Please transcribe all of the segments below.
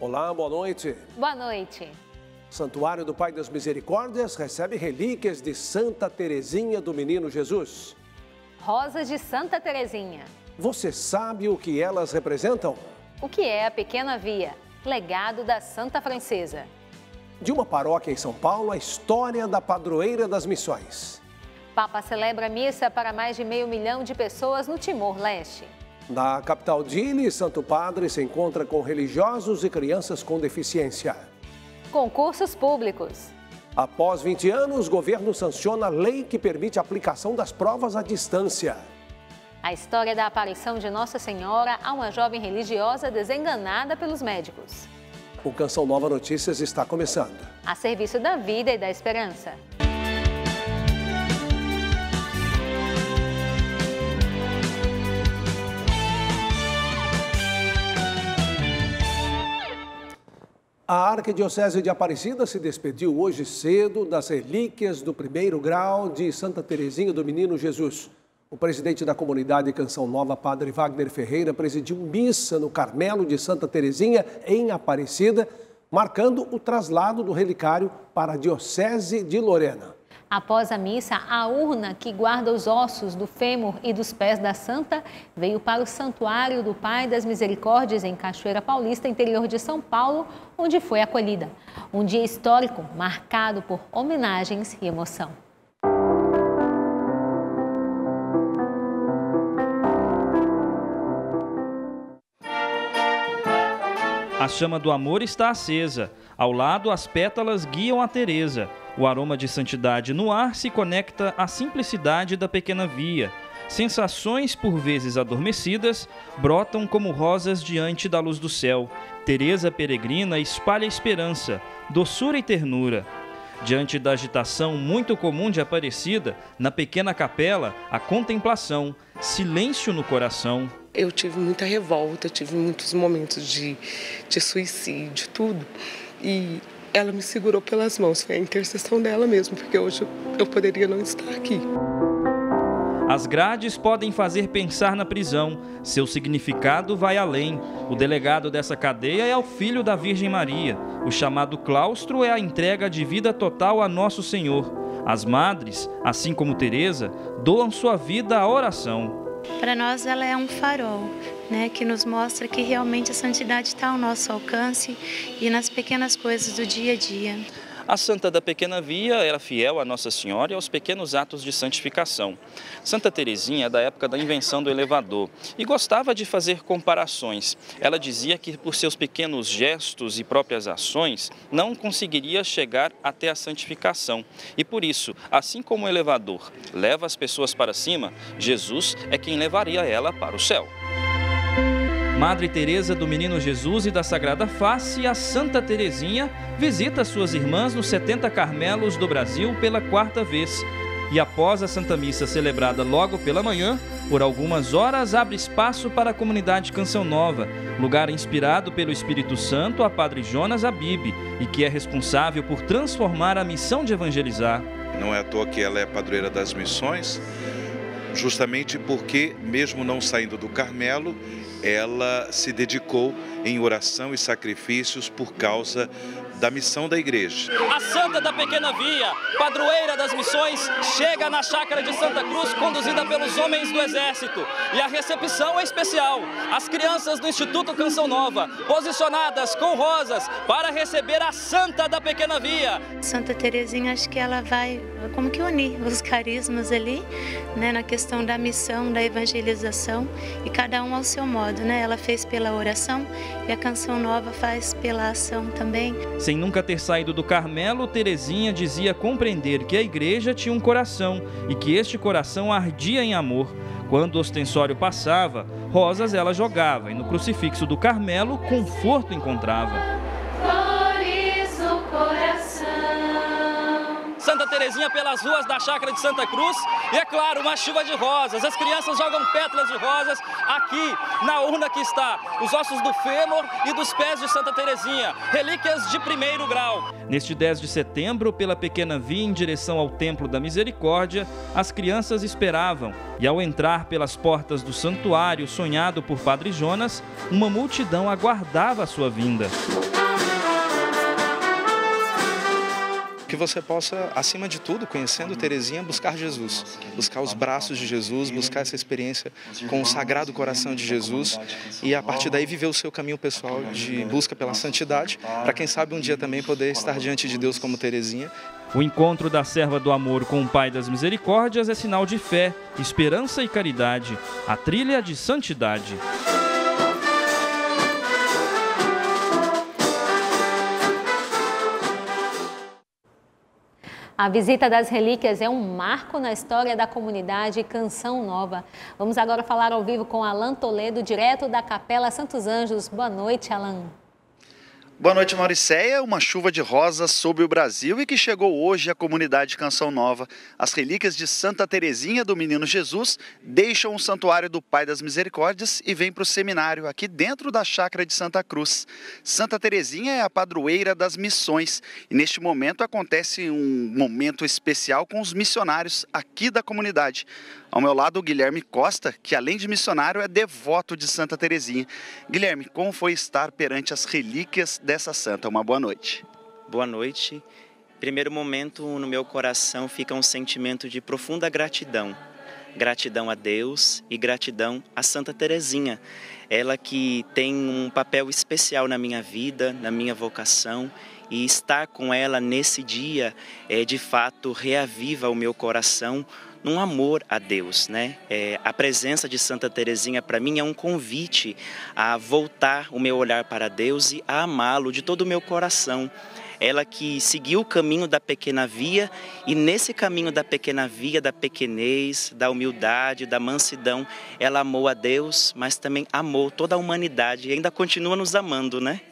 Olá, boa noite. Boa noite. Santuário do Pai das Misericórdias recebe relíquias de Santa Teresinha do Menino Jesus. Rosas de Santa Teresinha. Você sabe o que elas representam? O que é a Pequena Via? Legado da Santa Francesa. De uma paróquia em São Paulo, a história da padroeira das missões. Papa celebra missa para mais de 500 mil de pessoas no Timor-Leste. Na capital Dili, Santo Padre se encontra com religiosos e crianças com deficiência. Concursos públicos. Após 20 anos, o governo sanciona a lei que permite a aplicação das provas à distância. A história da aparição de Nossa Senhora a uma jovem religiosa desenganada pelos médicos. O Canção Nova Notícias está começando. A serviço da vida e da esperança. A Arquidiocese de Aparecida se despediu hoje cedo das relíquias do primeiro grau de Santa Teresinha do Menino Jesus. O presidente da comunidade Canção Nova, Padre Wagner Ferreira, presidiu missa no Carmelo de Santa Teresinha, em Aparecida, marcando o traslado do relicário para a Diocese de Lorena. Após a missa, a urna que guarda os ossos do fêmur e dos pés da santa veio para o Santuário do Pai das Misericórdias, em Cachoeira Paulista, interior de São Paulo, onde foi acolhida. Um dia histórico marcado por homenagens e emoção. A chama do amor está acesa. Ao lado, as pétalas guiam a Teresa. O aroma de santidade no ar se conecta à simplicidade da pequena via. Sensações, por vezes adormecidas, brotam como rosas diante da luz do céu. Teresa peregrina espalha esperança, doçura e ternura. Diante da agitação muito comum de Aparecida, na pequena capela, a contemplação, silêncio no coração. Eu tive muita revolta, tive muitos momentos de suicídio, tudo. E ela me segurou pelas mãos, foi a intercessão dela mesmo, porque hoje eu poderia não estar aqui. As grades podem fazer pensar na prisão, seu significado vai além. O delegado dessa cadeia é o filho da Virgem Maria. O chamado claustro é a entrega de vida total a Nosso Senhor. As madres, assim como Teresa, doam sua vida à oração. Para nós ela é um farol, né, que nos mostra que realmente a santidade está ao nosso alcance e nas pequenas coisas do dia a dia. A Santa da Pequena Via era fiel a Nossa Senhora e aos pequenos atos de santificação. Santa Teresinha é da época da invenção do elevador e gostava de fazer comparações. Ela dizia que por seus pequenos gestos e próprias ações não conseguiria chegar até a santificação. E por isso, assim como o elevador leva as pessoas para cima, Jesus é quem levaria ela para o céu. Madre Teresa do Menino Jesus e da Sagrada Face, a Santa Teresinha visita suas irmãs nos 70 Carmelos do Brasil pela 4ª vez. E após a Santa Missa celebrada logo pela manhã, por algumas horas abre espaço para a comunidade Canção Nova, lugar inspirado pelo Espírito Santo a Padre Jonas Abib e que é responsável por transformar a missão de evangelizar. Não é à toa que ela é padroeira das missões, justamente porque, mesmo não saindo do Carmelo, ela se dedicou em oração e sacrifícios por causa da missão da igreja. A Santa da Pequena Via, padroeira das missões, chega na chácara de Santa Cruz, conduzida pelos homens do Exército. E a recepção é especial. As crianças do Instituto Canção Nova, posicionadas com rosas para receber a Santa da Pequena Via. Santa Teresinha, acho que ela vai como que unir os carismas ali, né, na questão da missão, da evangelização, e cada um ao seu modo, né? Ela fez pela oração e a Canção Nova faz pela ação também. Sem nunca ter saído do Carmelo, Teresinha dizia compreender que a igreja tinha um coração e que este coração ardia em amor. Quando o ostensório passava, rosas ela jogava e no crucifixo do Carmelo, conforto encontrava. Flores no coração. Santa Teresinha Terezinha pelas ruas da Chácara de Santa Cruz e, é claro, uma chuva de rosas. As crianças jogam pétalas de rosas aqui na urna que está os ossos do fêmur e dos pés de Santa Terezinha, relíquias de primeiro grau. Neste 10 de setembro, pela pequena via em direção ao Templo da Misericórdia, as crianças esperavam e, ao entrar pelas portas do santuário sonhado por Padre Jonas, uma multidão aguardava a sua vinda. Que você possa, acima de tudo, conhecendo Terezinha, buscar Jesus, buscar os braços de Jesus, buscar essa experiência com o Sagrado Coração de Jesus e, a partir daí, viver o seu caminho pessoal de busca pela santidade, para quem sabe um dia também poder estar diante de Deus como Terezinha. O encontro da serva do amor com o Pai das Misericórdias é sinal de fé, esperança e caridade, a trilha de santidade. A visita das relíquias é um marco na história da comunidade Canção Nova. Vamos agora falar ao vivo com Alan Toledo, direto da Capela Santos Anjos. Boa noite, Alan. Boa noite, Mauricéia. Uma chuva de rosas sobre o Brasil e que chegou hoje à comunidade Canção Nova. As relíquias de Santa Terezinha do Menino Jesus deixam o Santuário do Pai das Misericórdias e vêm para o seminário aqui dentro da Chácara de Santa Cruz. Santa Terezinha é a padroeira das missões e neste momento acontece um momento especial com os missionários aqui da comunidade. Ao meu lado, o Guilherme Costa, que além de missionário é devoto de Santa Terezinha. Guilherme, como foi estar perante as relíquias dessa santa? Uma boa noite. Boa noite. Primeiro momento, no meu coração fica um sentimento de profunda gratidão. Gratidão a Deus e gratidão a Santa Terezinha. Ela que tem um papel especial na minha vida, na minha vocação. E estar com ela nesse dia, de fato, reaviva o meu coração num amor a Deus, né? A presença de Santa Terezinha para mim é um convite a voltar o meu olhar para Deus e a amá-lo de todo o meu coração. Ela que seguiu o caminho da pequena via e nesse caminho da pequena via, da pequenez, da humildade, da mansidão, ela amou a Deus, mas também amou toda a humanidade e ainda continua nos amando, né?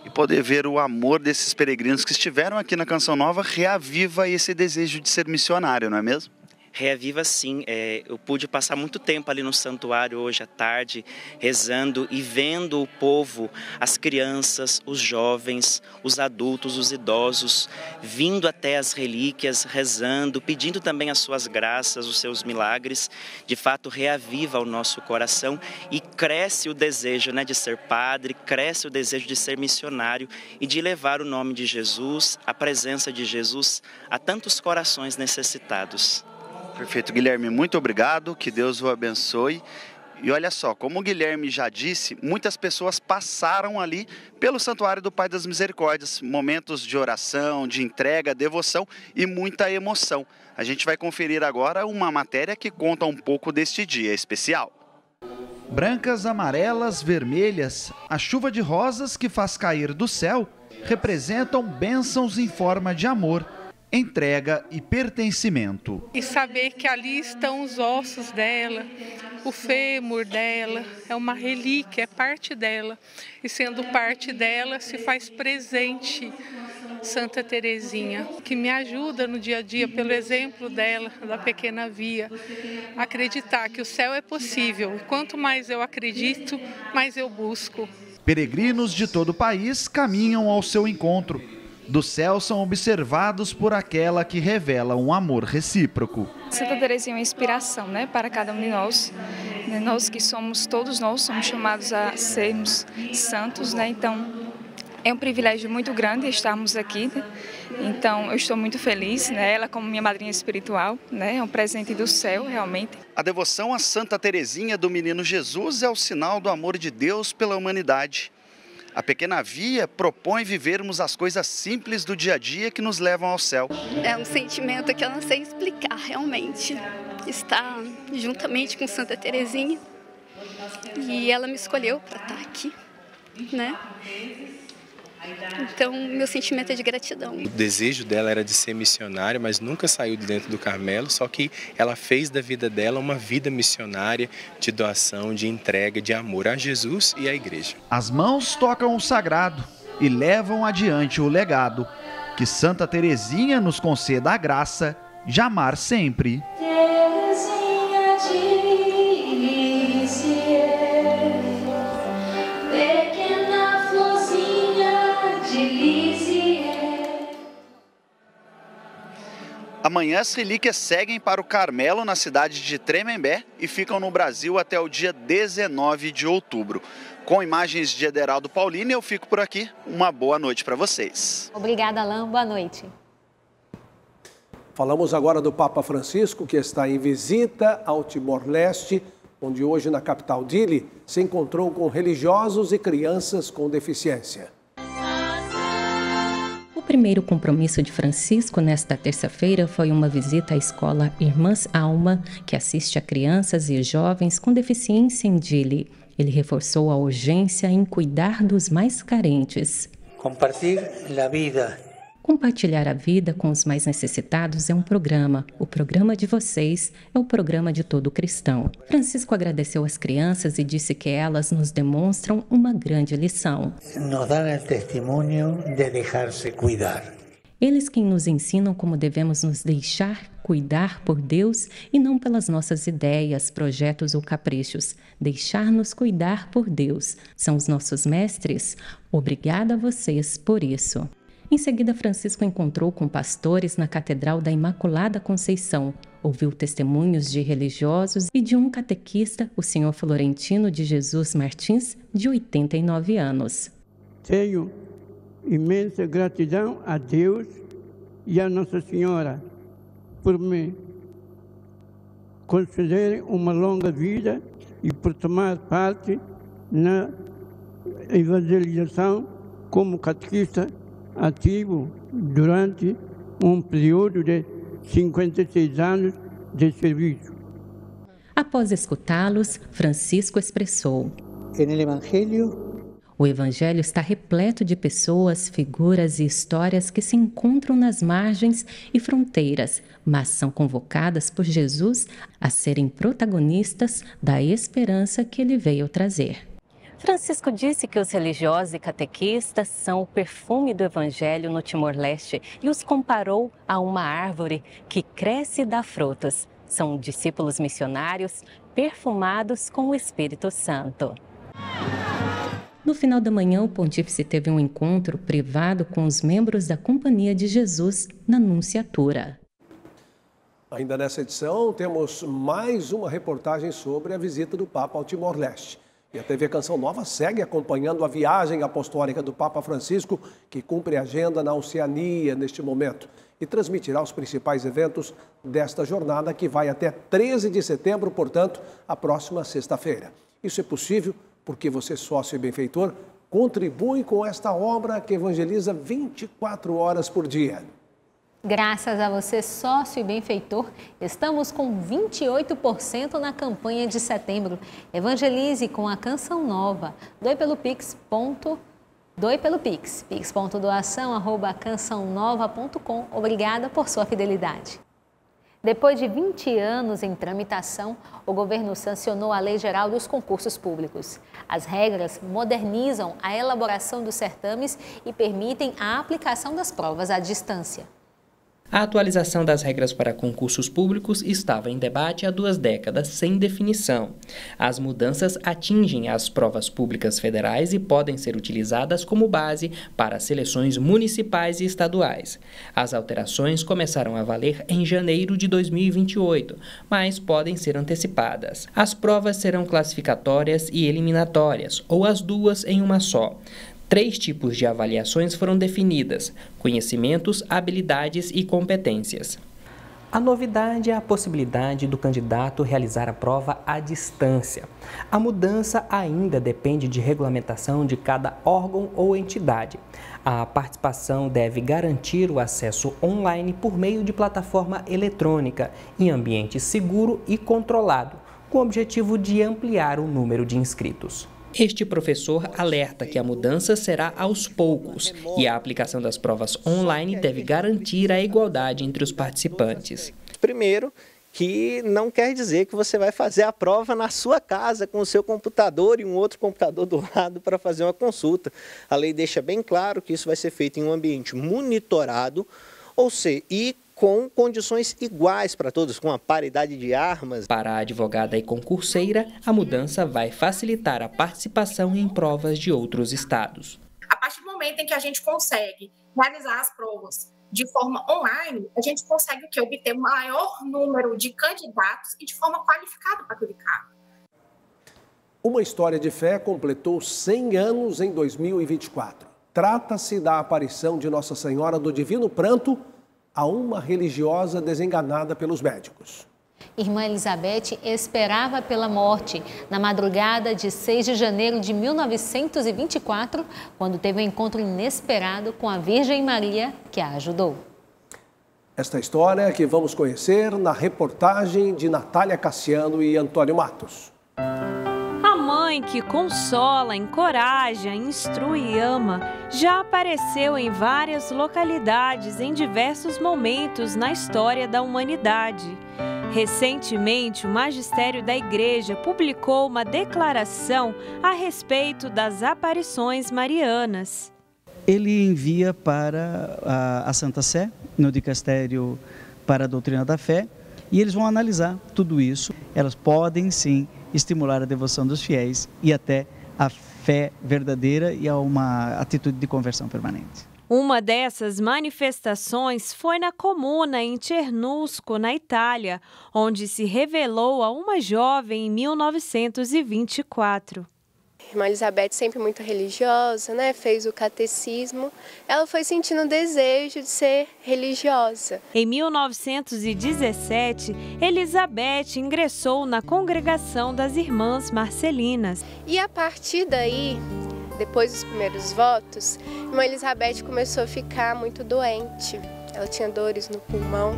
E poder ver o amor desses peregrinos que estiveram aqui na Canção Nova reaviva esse desejo de ser missionário, não é mesmo? Reaviva sim, eu pude passar muito tempo ali no santuário hoje à tarde, rezando e vendo o povo, as crianças, os jovens, os adultos, os idosos, vindo até as relíquias, rezando, pedindo também as suas graças, os seus milagres. De fato, reaviva o nosso coração e cresce o desejo, né, de ser padre, cresce o desejo de ser missionário e de levar o nome de Jesus, a presença de Jesus a tantos corações necessitados. Perfeito, Guilherme, muito obrigado, que Deus o abençoe. E olha só, como o Guilherme já disse, muitas pessoas passaram ali pelo Santuário do Pai das Misericórdias, momentos de oração, de entrega, devoção e muita emoção. A gente vai conferir agora uma matéria que conta um pouco deste dia especial. Brancas, amarelas, vermelhas, a chuva de rosas que faz cair do céu representam bênçãos em forma de amor, entrega e pertencimento. E saber que ali estão os ossos dela, o fêmur dela, é uma relíquia, é parte dela. E sendo parte dela, se faz presente Santa Terezinha, que me ajuda no dia a dia, pelo exemplo dela, da pequena via, acreditar que o céu é possível. E quanto mais eu acredito, mais eu busco. Peregrinos de todo o país caminham ao seu encontro. Do céu são observados por aquela que revela um amor recíproco. Santa Terezinha é uma inspiração, né, para cada um de nós. Nós que somos, todos nós somos chamados a sermos santos, né? Então é um privilégio muito grande estarmos aqui, né? Então eu estou muito feliz, né? Ela como minha madrinha espiritual, né? É um presente do céu, realmente. A devoção a Santa Terezinha do Menino Jesus é o sinal do amor de Deus pela humanidade. A pequena via propõe vivermos as coisas simples do dia a dia que nos levam ao céu. É um sentimento que eu não sei explicar realmente. Estar juntamente com Santa Terezinha e ela me escolheu para estar aqui, né? Então, meu sentimento é de gratidão. O desejo dela era de ser missionária, mas nunca saiu de dentro do Carmelo, só que ela fez da vida dela uma vida missionária de doação, de entrega, de amor a Jesus e à igreja. As mãos tocam o sagrado e levam adiante o legado. Que Santa Teresinha nos conceda a graça de amar sempre. Teresinha de Lisieux, pequena florzinha de Lisieux. Amanhã as relíquias seguem para o Carmelo, na cidade de Tremembé, e ficam no Brasil até o dia 19 de outubro. Com imagens de Ederaldo Paulino, eu fico por aqui. Uma boa noite para vocês. Obrigada, Alain. Boa noite. Falamos agora do Papa Francisco, que está em visita ao Timor-Leste, onde hoje na capital Dili se encontrou com religiosos e crianças com deficiência. O primeiro compromisso de Francisco nesta terça-feira foi uma visita à escola Irmãs Alma, que assiste a crianças e jovens com deficiência em Dili. Ele reforçou a urgência em cuidar dos mais carentes. Compartilhar a vida com os mais necessitados é um programa. O programa de vocês é o programa de todo cristão. Francisco agradeceu às crianças e disse que elas nos demonstram uma grande lição. Nos dão o testemunho de deixar-se cuidar. Eles quem nos ensinam como devemos nos deixar cuidar por Deus e não pelas nossas ideias, projetos ou caprichos. Deixar-nos cuidar por Deus. São os nossos mestres. Obrigada a vocês por isso. Em seguida, Francisco encontrou com pastores na Catedral da Imaculada Conceição. Ouviu testemunhos de religiosos e de um catequista, o senhor Florentino de Jesus Martins, de 89 anos. Tenho imensa gratidão a Deus e a Nossa Senhora por me concederem uma longa vida e por tomar parte na evangelização como catequista ativo durante um período de 56 anos de serviço. Após escutá-los, Francisco expressou: o Evangelho está repleto de pessoas, figuras e histórias que se encontram nas margens e fronteiras, mas são convocadas por Jesus a serem protagonistas da esperança que ele veio trazer. Francisco disse que os religiosos e catequistas são o perfume do Evangelho no Timor-Leste e os comparou a uma árvore que cresce e dá frutos. São discípulos missionários perfumados com o Espírito Santo. No final da manhã, o pontífice teve um encontro privado com os membros da Companhia de Jesus na Nunciatura. Ainda nessa edição, temos mais uma reportagem sobre a visita do Papa ao Timor-Leste. E a TV Canção Nova segue acompanhando a viagem apostólica do Papa Francisco, que cumpre a agenda na Oceania neste momento, e transmitirá os principais eventos desta jornada, que vai até 13 de setembro, portanto, a próxima sexta-feira. Isso é possível porque você, sócio e benfeitor, contribui com esta obra que evangeliza 24 horas por dia. Graças a você, sócio e benfeitor, estamos com 28% na campanha de setembro. Evangelize com a Canção Nova. Doe pelo Pix. Doe pelo Pix. pix.doação@cançãonova.com. Obrigada por sua fidelidade. Depois de 20 anos em tramitação, o governo sancionou a Lei Geral dos Concursos Públicos. As regras modernizam a elaboração dos certames e permitem a aplicação das provas à distância. A atualização das regras para concursos públicos estava em debate há 2 décadas, sem definição. As mudanças atingem as provas públicas federais e podem ser utilizadas como base para seleções municipais e estaduais. As alterações começaram a valer em janeiro de 2028, mas podem ser antecipadas. As provas serão classificatórias e eliminatórias, ou as duas em uma só. 3 tipos de avaliações foram definidas: conhecimentos, habilidades e competências. A novidade é a possibilidade do candidato realizar a prova à distância. A mudança ainda depende de regulamentação de cada órgão ou entidade. A participação deve garantir o acesso online por meio de plataforma eletrônica, em ambiente seguro e controlado, com o objetivo de ampliar o número de inscritos. Este professor alerta que a mudança será aos poucos e a aplicação das provas online deve garantir a igualdade entre os participantes. Primeiro, que não quer dizer que você vai fazer a prova na sua casa com o seu computador e um outro computador do lado para fazer uma consulta. A lei deixa bem claro que isso vai ser feito em um ambiente monitorado, ou seja, e com condições iguais para todos, com a paridade de armas. Para a advogada e concurseira, a mudança vai facilitar a participação em provas de outros estados. A partir do momento em que a gente consegue realizar as provas de forma online, a gente consegue obter um maior número de candidatos e de forma qualificada para aquele cargo. Uma história de fé completou 100 anos em 2024. Trata-se da aparição de Nossa Senhora do Divino Pranto a uma religiosa desenganada pelos médicos. Irmã Elizabeth esperava pela morte na madrugada de 6 de janeiro de 1924, quando teve um encontro inesperado com a Virgem Maria, que a ajudou. Esta história é que vamos conhecer na reportagem de Natália Cassiano e Antônio Matos. A mãe que consola, encoraja, instrui e ama já apareceu em várias localidades em diversos momentos na história da humanidade. Recentemente, o Magistério da Igreja publicou uma declaração a respeito das aparições marianas. Ele envia para a Santa Sé, no Dicastério para a Doutrina da Fé, e eles vão analisar tudo isso. Elas podem, sim, estimular a devoção dos fiéis e até a fé verdadeira e a uma atitude de conversão permanente. Uma dessas manifestações foi na comuna em Cernusco, na Itália, onde se revelou a uma jovem em 1924. Irmã Elizabeth, sempre muito religiosa, né? Fez o catecismo. Ela foi sentindo o desejo de ser religiosa. Em 1917, Elizabeth ingressou na congregação das Irmãs Marcelinas. E a partir daí, depois dos primeiros votos, Irmã Elizabeth começou a ficar muito doente. Ela tinha dores no pulmão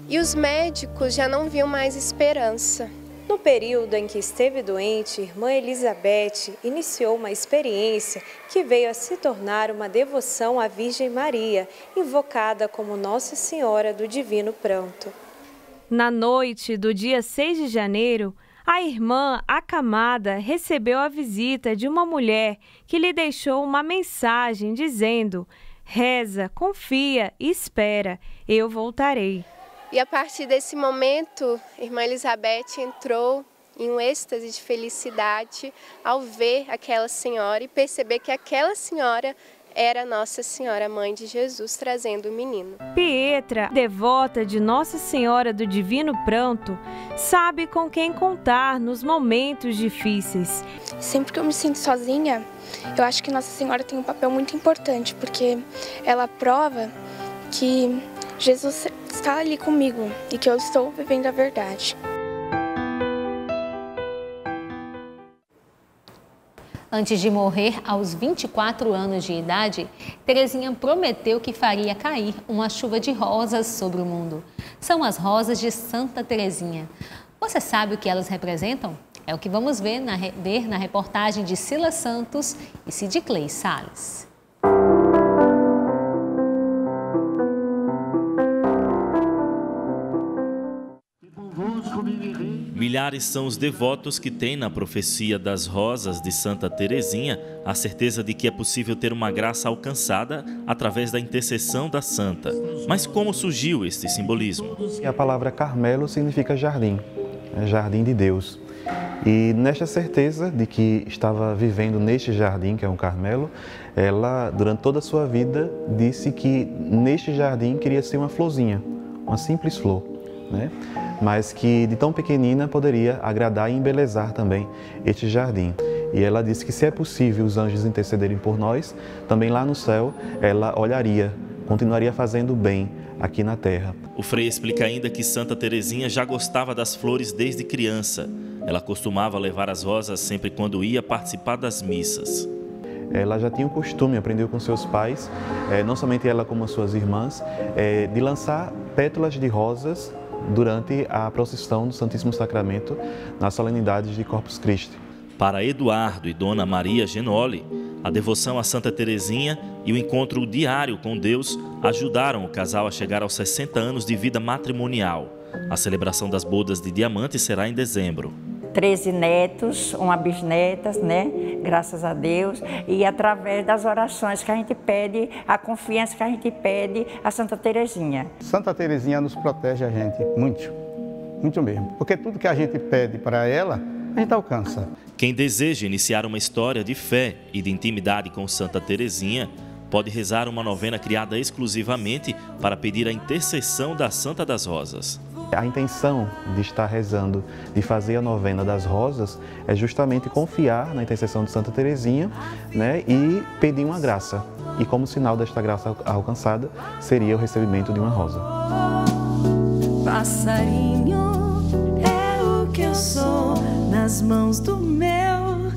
e os médicos já não viam mais esperança. No período em que esteve doente, Irmã Elizabeth iniciou uma experiência que veio a se tornar uma devoção à Virgem Maria, invocada como Nossa Senhora do Divino Pranto. Na noite do dia 6 de janeiro, a irmã acamada recebeu a visita de uma mulher que lhe deixou uma mensagem dizendo: "Reza, confia e espera, eu voltarei." E a partir desse momento, Irmã Elizabeth entrou em um êxtase de felicidade ao ver aquela senhora e perceber que aquela senhora era Nossa Senhora, Mãe de Jesus, trazendo o menino. Pietra, devota de Nossa Senhora do Divino Pranto, sabe com quem contar nos momentos difíceis. Sempre que eu me sinto sozinha, eu acho que Nossa Senhora tem um papel muito importante, porque ela prova que Jesus está ali comigo e que eu estou vivendo a verdade. Antes de morrer, aos 24 anos de idade, Terezinha prometeu que faria cair uma chuva de rosas sobre o mundo. São as rosas de Santa Terezinha. Você sabe o que elas representam? É o que vamos ver na reportagem de Silas Santos e Sidiclei Salles. Milhares são os devotos que têm na profecia das rosas de Santa Terezinha a certeza de que é possível ter uma graça alcançada através da intercessão da santa. Mas como surgiu este simbolismo? A palavra Carmelo significa jardim, jardim de Deus. E nesta certeza de que estava vivendo neste jardim, que é um Carmelo, ela, durante toda a sua vida, disse que neste jardim queria ser uma florzinha, uma simples flor, né? Mas que de tão pequenina poderia agradar e embelezar também este jardim. E ela disse que se é possível os anjos intercederem por nós, também lá no céu ela olharia, continuaria fazendo bem aqui na terra. O Frei explica ainda que Santa Terezinha já gostava das flores desde criança. Ela costumava levar as rosas sempre quando ia participar das missas. Ela já tinha o costume, aprendeu com seus pais, não somente ela como as suas irmãs, de lançar pétalas de rosas durante a procissão do Santíssimo Sacramento nas solenidades de Corpus Christi. Para Eduardo e Dona Maria Genoli, a devoção a Santa Terezinha e o encontro diário com Deus ajudaram o casal a chegar aos 60 anos de vida matrimonial. A celebração das bodas de diamante será em dezembro. 13 netos, uma bisneta, né? Graças a Deus. E através das orações que a gente pede, a confiança que a gente pede a Santa Terezinha. Santa Terezinha nos protege a gente muito, muito mesmo. Porque tudo que a gente pede para ela, a gente alcança. Quem deseja iniciar uma história de fé e de intimidade com Santa Terezinha pode rezar uma novena criada exclusivamente para pedir a intercessão da Santa das Rosas. A intenção de estar rezando, de fazer a novena das rosas, é justamente confiar na intercessão de Santa Terezinha, né, e pedir uma graça. E como sinal desta graça alcançada, seria o recebimento de uma rosa. Passarinho é o que eu sou nas mãos do meu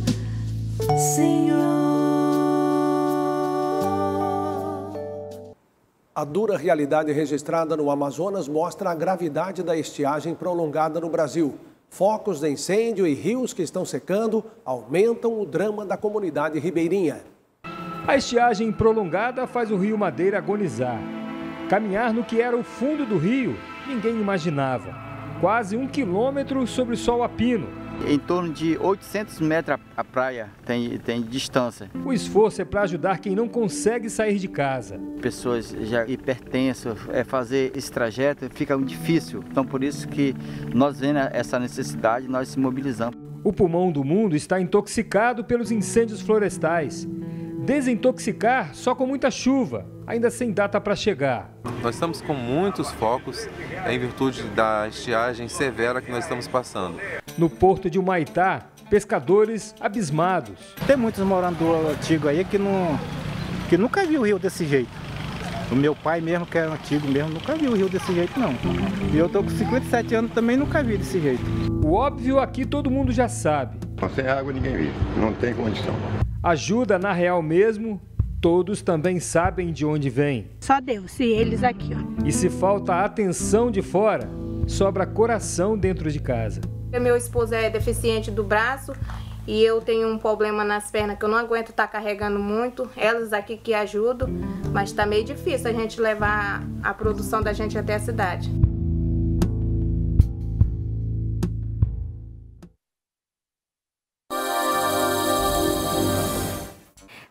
Senhor. A dura realidade registrada no Amazonas mostra a gravidade da estiagem prolongada no Brasil. Focos de incêndio e rios que estão secando aumentam o drama da comunidade ribeirinha. A estiagem prolongada faz o Rio Madeira agonizar. Caminhar no que era o fundo do rio, ninguém imaginava. Quase 1 quilômetro sobre sol a pino. Em torno de 800 metros a praia tem distância. O esforço é para ajudar quem não consegue sair de casa. Pessoas já hipertensas, fazer esse trajeto fica muito difícil. Então por isso que nós vendo essa necessidade, nós se mobilizamos. O pulmão do mundo está intoxicado pelos incêndios florestais. Desintoxicar só com muita chuva, ainda sem data para chegar. Nós estamos com muitos focos em virtude da estiagem severa que nós estamos passando. No porto de Humaitá, pescadores abismados. Tem muitos moradores antigos aí que nunca viu o rio desse jeito. O meu pai mesmo, que é antigo mesmo, nunca viu o rio desse jeito não. E eu tô com 57 anos também nunca vi desse jeito. O óbvio aqui todo mundo já sabe. Sem água ninguém vive, não tem condição. Ajuda na real mesmo, todos também sabem de onde vem. Só Deus e eles aqui, ó. E se falta atenção de fora, sobra coração dentro de casa. Meu esposo é deficiente do braço e eu tenho um problema nas pernas que eu não aguento estar carregando muito. Elas aqui que ajudam, mas está meio difícil a gente levar a produção da gente até a cidade.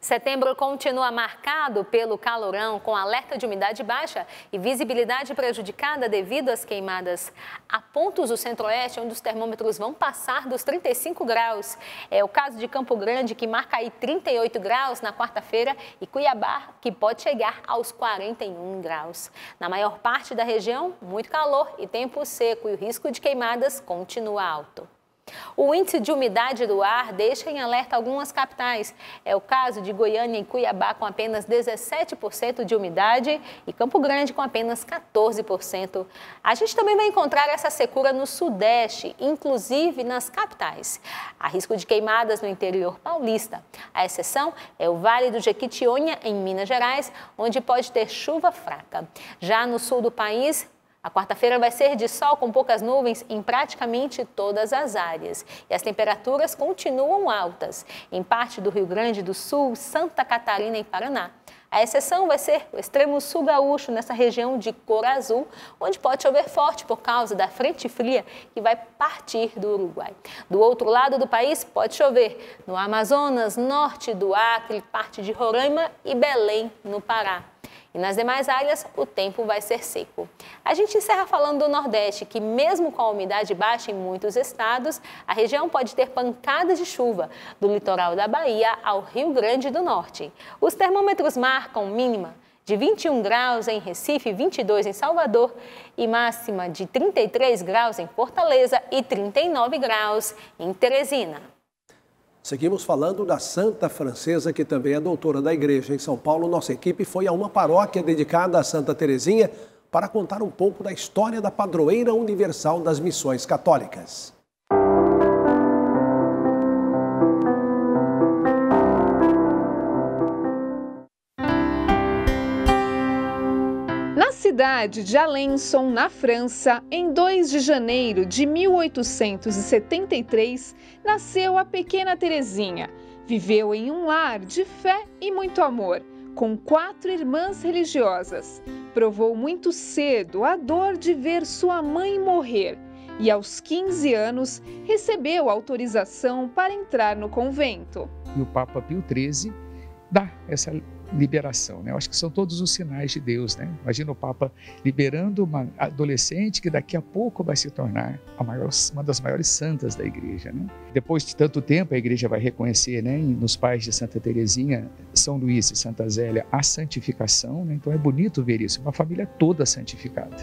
Setembro continua marcado pelo calorão, com alerta de umidade baixa e visibilidade prejudicada devido às queimadas. Há pontos do centro-oeste onde os termômetros vão passar dos 35 graus. É o caso de Campo Grande, que marca aí 38 graus na quarta-feira, e Cuiabá, que pode chegar aos 41 graus. Na maior parte da região, muito calor e tempo seco, e o risco de queimadas continua alto. O índice de umidade do ar deixa em alerta algumas capitais. É o caso de Goiânia e Cuiabá, com apenas 17% de umidade, e Campo Grande com apenas 14%. A gente também vai encontrar essa secura no Sudeste, inclusive nas capitais. Há risco de queimadas no interior paulista. A exceção é o Vale do Jequitinhonha, em Minas Gerais, onde pode ter chuva fraca. Já no sul do país, a quarta-feira vai ser de sol com poucas nuvens em praticamente todas as áreas. E as temperaturas continuam altas em parte do Rio Grande do Sul, Santa Catarina e Paraná. A exceção vai ser o extremo sul gaúcho, nessa região de cor azul, onde pode chover forte por causa da frente fria que vai partir do Uruguai. Do outro lado do país pode chover no Amazonas, norte do Acre, parte de Roraima e Belém, no Pará. E nas demais áreas, o tempo vai ser seco. A gente encerra falando do Nordeste, que mesmo com a umidade baixa em muitos estados, a região pode ter pancadas de chuva, do litoral da Bahia ao Rio Grande do Norte. Os termômetros marcam mínima de 21 graus em Recife, 22 em Salvador e máxima de 33 graus em Fortaleza e 39 graus em Teresina. Seguimos falando da Santa Francesa, que também é doutora da Igreja. Em São Paulo, nossa equipe foi a uma paróquia dedicada a Santa Terezinha para contar um pouco da história da padroeira universal das missões católicas. Na cidade de Alençon, na França, em 2 de janeiro de 1873, nasceu a pequena Terezinha. Viveu em um lar de fé e muito amor. com 4 irmãs religiosas. Provou muito cedo a dor de ver sua mãe morrer e, aos 15 anos, recebeu autorização para entrar no convento. E o Papa Pio XIII dá essa liberação, né? Eu acho que são todos os sinais de Deus, né? Imagina o Papa liberando uma adolescente que daqui a pouco vai se tornar uma das maiores santas da Igreja, né? Depois de tanto tempo, a Igreja vai reconhecer, né, nos pais de Santa Teresinha, São Luís e Santa Zélia, a santificação, né? Então é bonito ver isso, uma família toda santificada.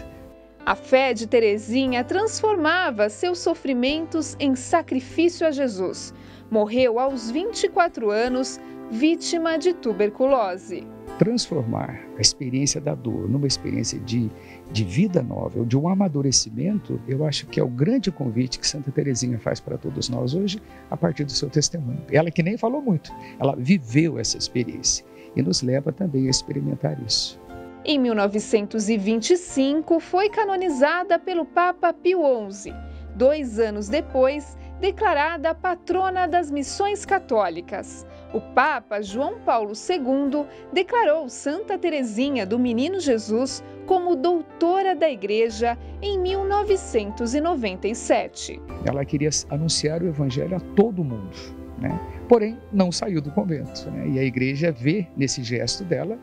A fé de Teresinha transformava seus sofrimentos em sacrifício a Jesus. Morreu aos 24 anos, vítima de tuberculose. Transformar a experiência da dor numa experiência de vida nova, de um amadurecimento, eu acho que é o grande convite que Santa Teresinha faz para todos nós hoje, a partir do seu testemunho. Ela que nem falou muito, ela viveu essa experiência e nos leva também a experimentar isso. Em 1925, foi canonizada pelo Papa Pio XI. 2 anos depois, declarada patrona das missões católicas. O Papa João Paulo II declarou Santa Teresinha do Menino Jesus como doutora da Igreja em 1997. Ela queria anunciar o Evangelho a todo mundo, né? Porém, não saiu do convento, né? E a Igreja vê nesse gesto dela.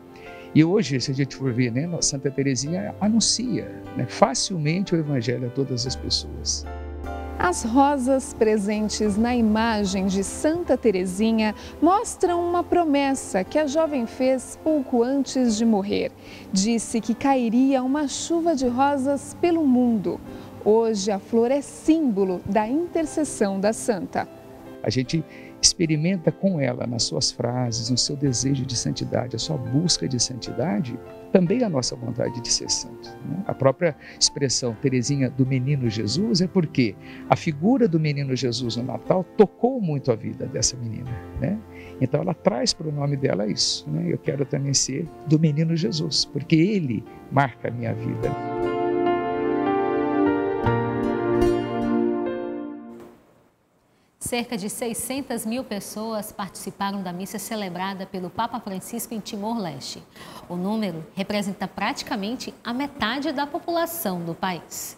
E hoje, se a gente for ver, né, Santa Teresinha anuncia, né, facilmente o Evangelho a todas as pessoas. As rosas presentes na imagem de Santa Teresinha mostram uma promessa que a jovem fez pouco antes de morrer. Disse que cairia uma chuva de rosas pelo mundo. Hoje a flor é símbolo da intercessão da santa. A gente experimenta com ela, nas suas frases, no seu desejo de santidade, a sua busca de santidade, também a nossa vontade de ser santo, né? A própria expressão Teresinha do Menino Jesus é porque a figura do Menino Jesus no Natal tocou muito a vida dessa menina, né? Então ela traz para o nome dela isso, né? Eu quero também ser do Menino Jesus, porque ele marca a minha vida. Cerca de 600 mil pessoas participaram da missa celebrada pelo Papa Francisco em Timor-Leste. O número representa praticamente a metade da população do país.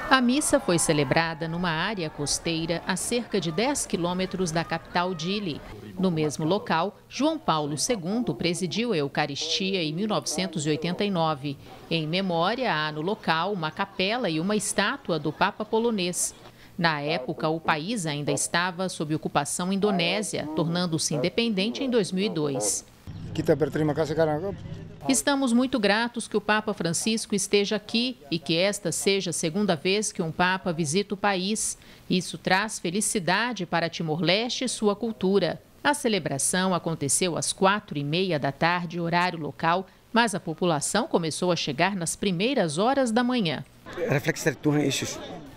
A missa foi celebrada numa área costeira a cerca de 10 quilômetros da capital Dili. No mesmo local, João Paulo II presidiu a Eucaristia em 1989. Em memória, há no local uma capela e uma estátua do Papa polonês. Na época, o país ainda estava sob ocupação indonésia, tornando-se independente em 2002. Estamos muito gratos que o Papa Francisco esteja aqui e que esta seja a segunda vez que um Papa visita o país. Isso traz felicidade para Timor-Leste e sua cultura. A celebração aconteceu às 4h30 da tarde, horário local, mas a população começou a chegar nas primeiras horas da manhã.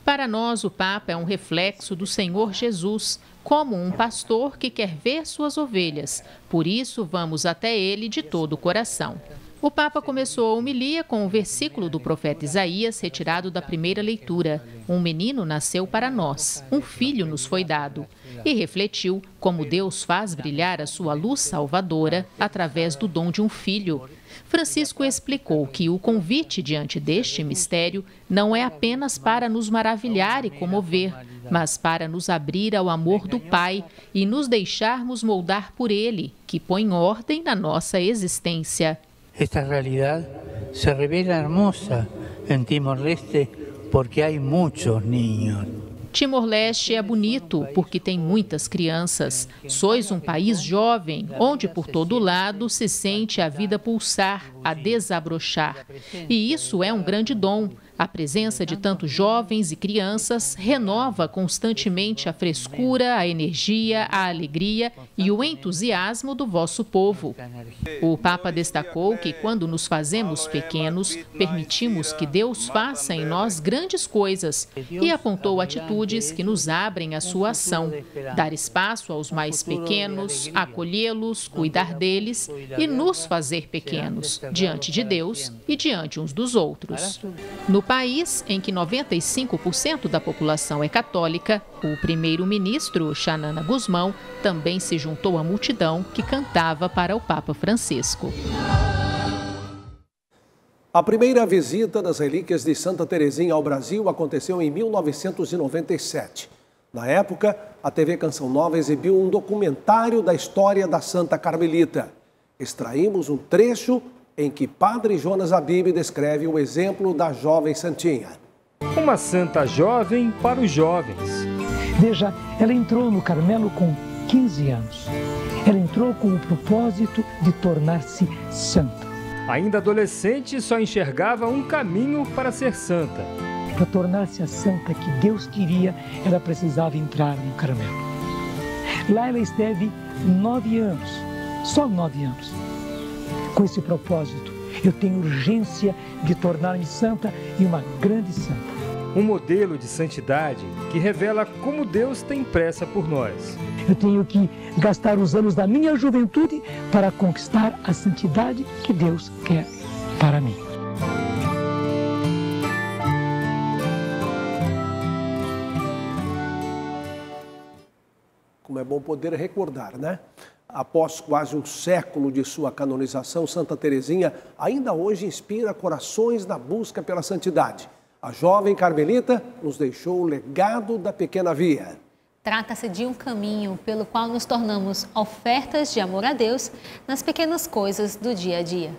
Para nós, o Papa é um reflexo do Senhor Jesus, como um pastor que quer ver suas ovelhas. Por isso, vamos até ele de todo o coração. O Papa começou a homilia com o versículo do profeta Isaías, retirado da primeira leitura. Um menino nasceu para nós, um filho nos foi dado. E refletiu como Deus faz brilhar a sua luz salvadora através do dom de um filho. Francisco explicou que o convite diante deste mistério não é apenas para nos maravilhar e comover, mas para nos abrir ao amor do Pai e nos deixarmos moldar por Ele, que põe ordem na nossa existência. Esta realidade se revela hermosa em Timor-Leste porque há muitos niños. Timor-Leste é bonito porque tem muitas crianças. Sois um país jovem, onde por todo lado se sente a vida pulsar, a desabrochar. E isso é um grande dom. A presença de tantos jovens e crianças renova constantemente a frescura, a energia, a alegria e o entusiasmo do vosso povo. O Papa destacou que quando nos fazemos pequenos, permitimos que Deus faça em nós grandes coisas e apontou atitudes que nos abrem a sua ação. Dar espaço aos mais pequenos, acolhê-los, cuidar deles e nos fazer pequenos, diante de Deus e diante uns dos outros. No país em que 95% da população é católica, o primeiro-ministro Xanana Gusmão também se juntou à multidão que cantava para o Papa Francisco. A primeira visita das relíquias de Santa Teresinha ao Brasil aconteceu em 1997. Na época, a TV Canção Nova exibiu um documentário da história da Santa Carmelita. Extraímos um trecho em que Padre Jonas Abib descreve o exemplo da jovem santinha. Uma santa jovem para os jovens. Veja, ela entrou no Carmelo com 15 anos. Ela entrou com o propósito de tornar-se santa. Ainda adolescente, só enxergava um caminho para ser santa. Para tornar-se a santa que Deus queria, ela precisava entrar no Carmelo. Lá ela esteve 9 anos, só 9 anos. Com esse propósito, eu tenho urgência de tornar-me santa e uma grande santa. Um modelo de santidade que revela como Deus tem pressa por nós. Eu tenho que gastar os anos da minha juventude para conquistar a santidade que Deus quer para mim. Como é bom poder recordar, né? Após quase um século de sua canonização, Santa Teresinha ainda hoje inspira corações na busca pela santidade. A jovem carmelita nos deixou o legado da pequena via. Trata-se de um caminho pelo qual nos tornamos ofertas de amor a Deus nas pequenas coisas do dia a dia.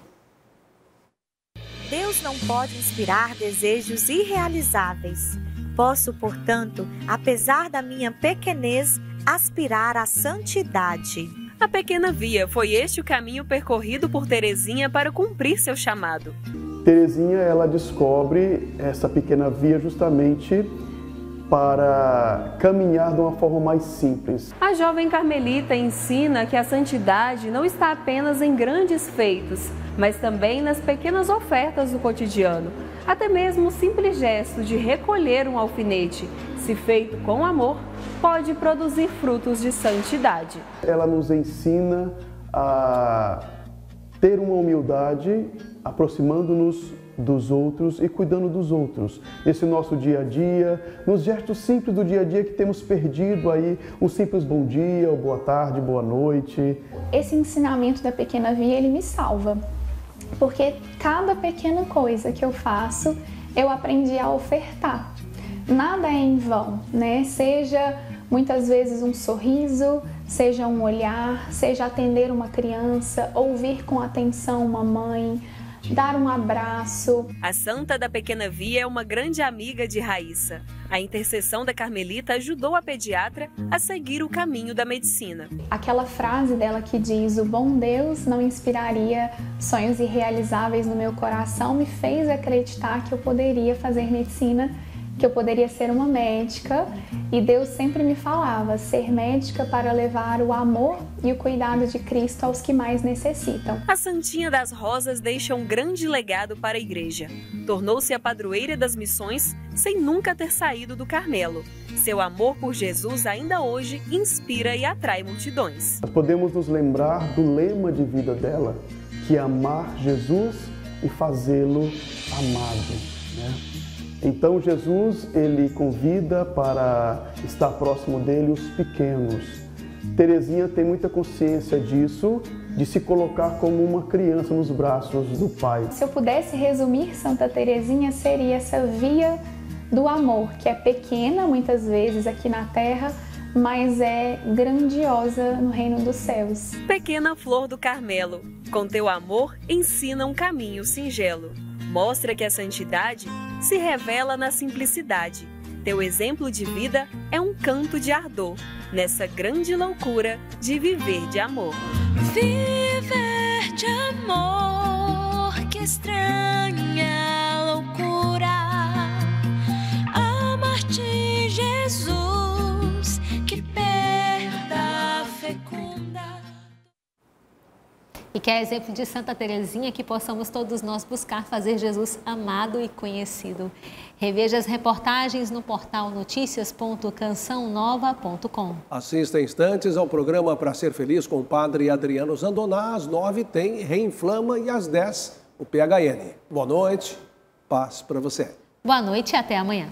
Deus não pode inspirar desejos irrealizáveis. Posso, portanto, apesar da minha pequenez, aspirar à santidade. A pequena via foi este o caminho percorrido por Teresinha para cumprir seu chamado. Teresinha, ela descobre essa pequena via justamente para caminhar de uma forma mais simples. A jovem carmelita ensina que a santidade não está apenas em grandes feitos, mas também nas pequenas ofertas do cotidiano. Até mesmo o simples gesto de recolher um alfinete, se feito com amor, pode produzir frutos de santidade. Ela nos ensina a ter uma humildade, aproximando-nos dos outros e cuidando dos outros. Nesse nosso dia a dia, nos gestos simples do dia a dia que temos perdido aí, um simples bom dia, ou boa tarde, boa noite. Esse ensinamento da pequena via, ele me salva. Porque cada pequena coisa que eu faço, eu aprendi a ofertar. Nada é em vão, né? Seja muitas vezes um sorriso, seja um olhar, seja atender uma criança, ouvir com atenção uma mãe, dar um abraço. A Santa da Pequena Via é uma grande amiga de Raíssa. A intercessão da Carmelita ajudou a pediatra a seguir o caminho da medicina. Aquela frase dela que diz: o bom Deus não inspiraria sonhos irrealizáveis no meu coração, me fez acreditar que eu poderia fazer medicina, que eu poderia ser uma médica, e Deus sempre me falava, ser médica para levar o amor e o cuidado de Cristo aos que mais necessitam. A Santinha das Rosas deixa um grande legado para a igreja. Tornou-se a padroeira das missões sem nunca ter saído do Carmelo. Seu amor por Jesus ainda hoje inspira e atrai multidões. Podemos nos lembrar do lema de vida dela, que é amar Jesus e fazê-lo amado, né? Então Jesus, ele convida para estar próximo dele os pequenos. Teresinha tem muita consciência disso, de se colocar como uma criança nos braços do Pai. Se eu pudesse resumir Santa Teresinha, seria essa via do amor, que é pequena muitas vezes aqui na Terra, mas é grandiosa no reino dos céus. Pequena flor do Carmelo, com teu amor ensina um caminho singelo. Mostra que a santidade se revela na simplicidade. Teu exemplo de vida é um canto de ardor, nessa grande loucura de viver de amor. Viver de amor, que estranha loucura. Amar-te, Jesus, que perda fecunda. E que é exemplo de Santa Teresinha, que possamos todos nós buscar fazer Jesus amado e conhecido. Reveja as reportagens no portal noticias.cançãonova.com. Assista em instantes ao programa Pra Ser Feliz com o padre Adriano Zandoná. Às 9 tem Reinflama e às 10 o PHN. Boa noite, paz para você. Boa noite e até amanhã.